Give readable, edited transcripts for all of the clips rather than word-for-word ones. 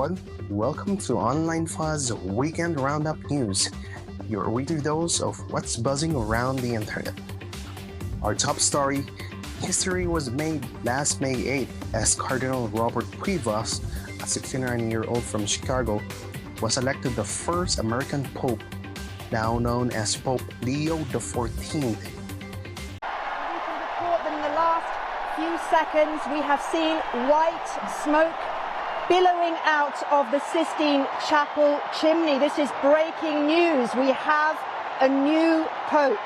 everyone. Welcome to OnlineFuss Weekend Roundup News, your weekly dose of what's buzzing around the internet. Our top story: history was made last May 8 as Cardinal Robert Prevost, a 69-year-old from Chicago, was elected the first American Pope, now known as Pope Leo XIV. We can report that in the last few seconds we have seen white smoke billowing out of the Sistine Chapel chimney. This is breaking news. We have a new Pope.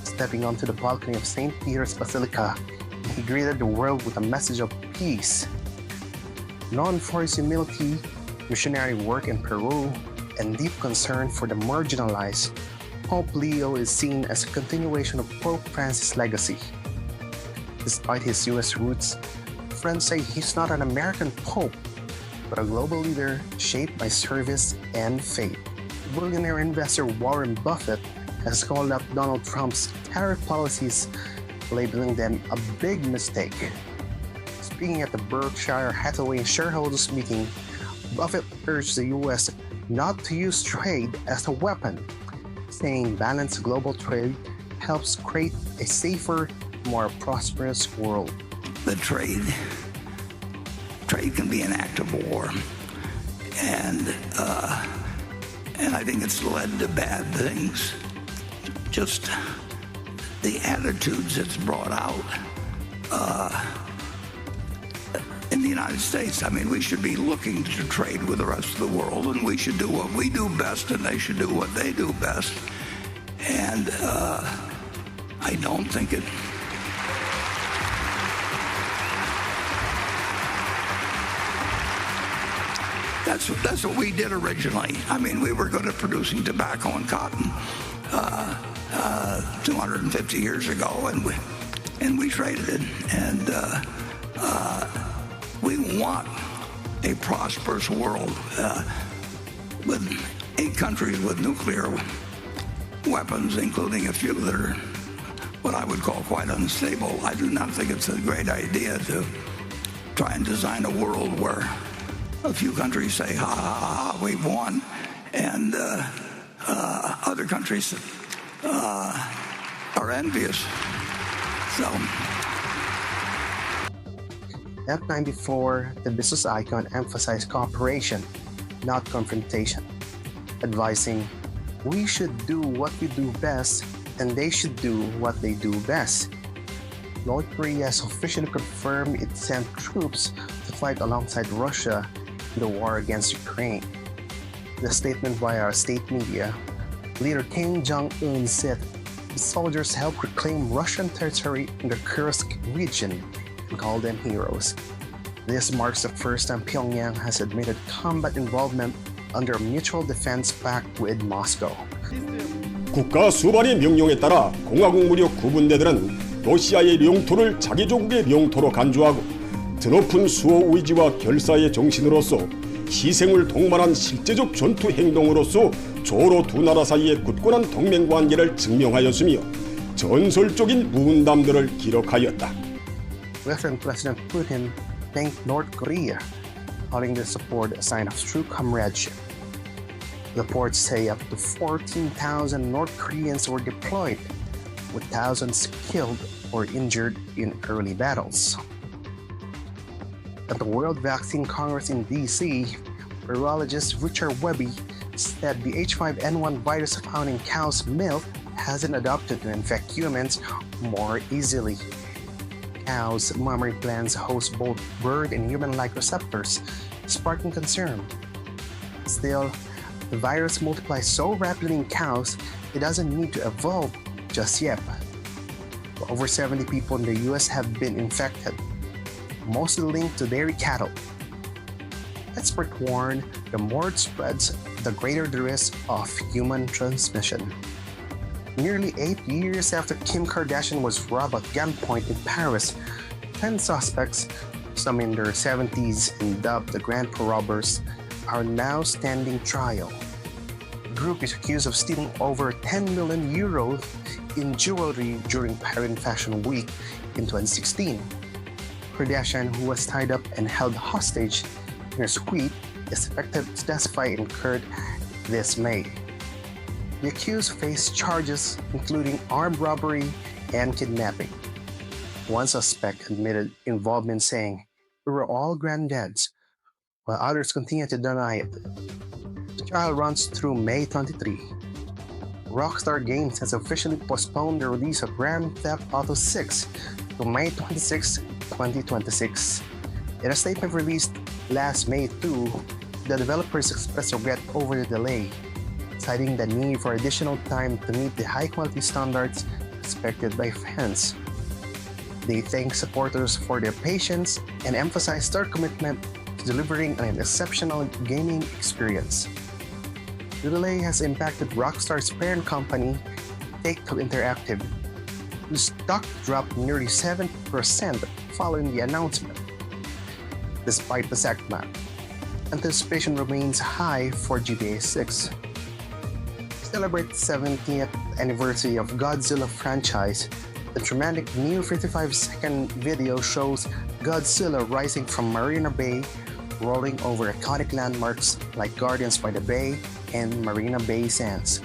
Stepping onto the balcony of St. Peter's Basilica, he greeted the world with a message of peace. Known for his humility, missionary work in Peru, and deep concern for the marginalized, Pope Leo is seen as a continuation of Pope Francis' legacy. Despite his US roots, friends say he's not an American Pope, but a global leader shaped by service and faith. Billionaire investor Warren Buffett has called out Donald Trump's tariff policies, labeling them a big mistake. Speaking at the Berkshire Hathaway shareholders meeting, Buffett urged the US not to use trade as a weapon, saying balanced global trade helps create a safer, more prosperous world. The trade can be an act of war, and I think it's led to bad things. Just the attitudes it's brought out in the United States. I mean, we should be looking to trade with the rest of the world, and we should do what we do best, and they should do what they do best. And I don't think it. That's what we did originally. I mean, we were good at producing tobacco and cotton 250 years ago, and we traded it. And we want a prosperous world with 8 countries with nuclear weapons, including a few that are what I would call quite unstable. I do not think it's a great idea to try and design a world where a few countries say, ha, ha, ha, we've won, and other countries are envious. So. At 94, the business icon emphasized cooperation, not confrontation, advising, we should do what we do best, and they should do what they do best. North Korea has officially confirmed it sent troops to fight alongside Russia in the war against Ukraine. The statement via our state media, leader Kim Jong-un said the soldiers helped reclaim Russian territory in the Kursk region and called them heroes. This marks the first time Pyongyang has admitted combat involvement under a mutual defense pact with Moscow. 국가 수반의 명령에 따라 공화국 무력 구분대들은 러시아의 영토를 자기 조국의 영토로 간주하고 드높은 수호 의지와 결사의 정신으로서 희생을 동반한 실제적 전투 행동으로서 조로 두 나라 사이의 굳건한 동맹 관계를 증명하였으며 전설적인 무운담들을 기록하였다. Russian President Putin thanked North Korea, calling the support a sign of true comradeship. Reports say up to 14,000 North Koreans were deployed, with thousands killed or injured in early battles. At the World Vaccine Congress in DC, virologist Richard Webby said the H5N1 virus found in cow's milk hasn't adapted to infect humans more easily. Cows' mammary glands host both bird and human-like receptors, sparking concern. Still, the virus multiplies so rapidly in cows, it doesn't need to evolve just yet. Over 70 people in the US have been infected, mostly linked to dairy cattle. Experts warn the more it spreads, the greater the risk of human transmission. Nearly 8 years after Kim Kardashian was robbed at gunpoint in Paris, 10 suspects, some in their 70s and dubbed the Grand Robbers, are now standing trial. The group is accused of stealing over 10 million euros in jewelry during Paris Fashion Week in 2016. Kardashian, who was tied up and held hostage in her suite, is expected to testify in court this May. The accused face charges including armed robbery and kidnapping. One suspect admitted involvement, saying, "We were all granddads," while others continue to deny it. The trial runs through May 23. Rockstar Games has officially postponed the release of Grand Theft Auto 6 to May 26, 2026. In a statement released last May 2, the developers expressed regret over the delay, citing the need for additional time to meet the high-quality standards expected by fans. They thank supporters for their patience and emphasize their commitment to delivering an exceptional gaming experience. The delay has impacted Rockstar's parent company, Take-Two Interactive, whose stock dropped nearly 7% following the announcement. Despite the setback, anticipation remains high for GTA 6. To celebrate the 70th anniversary of Godzilla franchise, the dramatic new 55-second video shows Godzilla rising from Marina Bay, rolling over iconic landmarks like Gardens by the Bay and Marina Bay Sands.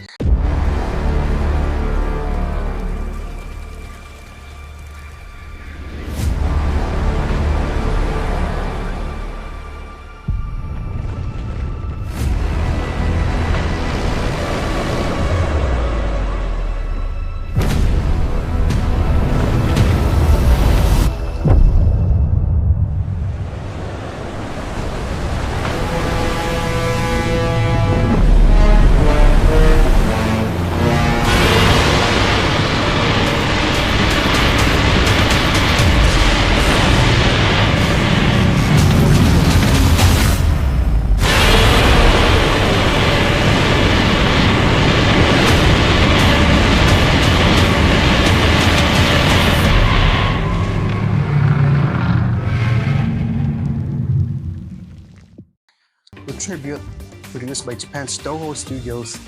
The tribute, produced by Japan's Toho Studios,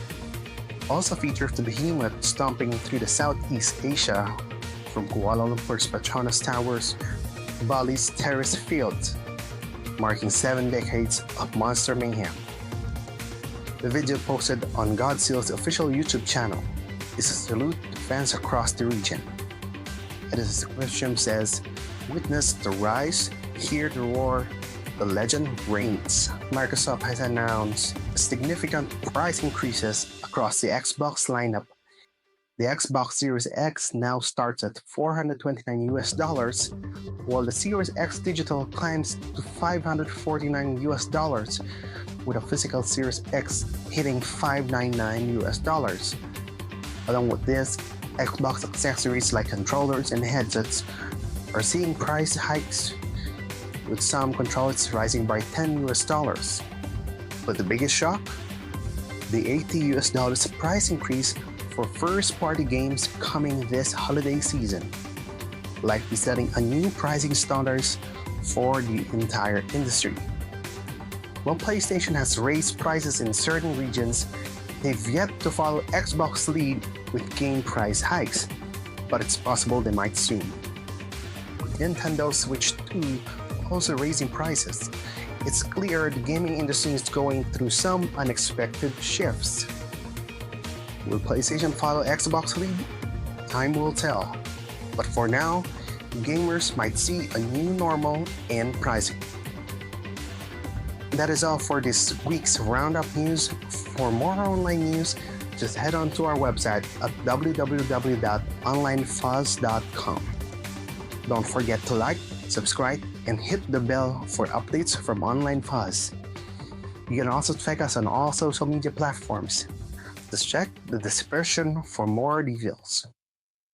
also features the behemoth stomping through the Southeast Asia from Kuala Lumpur's Petronas Towers to Bali's Terrace Fields, marking 7 decades of monster mayhem. The video posted on Godzilla's official YouTube channel is a salute to fans across the region. And the description says, "Witness the rise, hear the roar, the legend reigns." Microsoft has announced significant price increases across the Xbox lineup. The Xbox Series X now starts at $429, while the Series X Digital climbs to $549, with a physical Series X hitting $599. Along with this, Xbox accessories like controllers and headsets are seeing price hikes, with some controllers rising by $10. But the biggest shock? The $80 price increase for first-party games coming this holiday season, likely setting a new pricing standards for the entire industry. While PlayStation has raised prices in certain regions, they've yet to follow Xbox's lead with game price hikes, but it's possible they might soon. With Nintendo Switch 2 also raising prices, it's clear the gaming industry is going through some unexpected shifts. Will PlayStation follow Xbox lead? Time will tell. But for now, gamers might see a new normal in pricing. That is all for this week's Roundup News. For more online news, just head on to our website at www.onlinefuss.com. Don't forget to like, subscribe, and hit the bell for updates from OnlineFuss. You can also check us on all social media platforms. Just check the description for more details.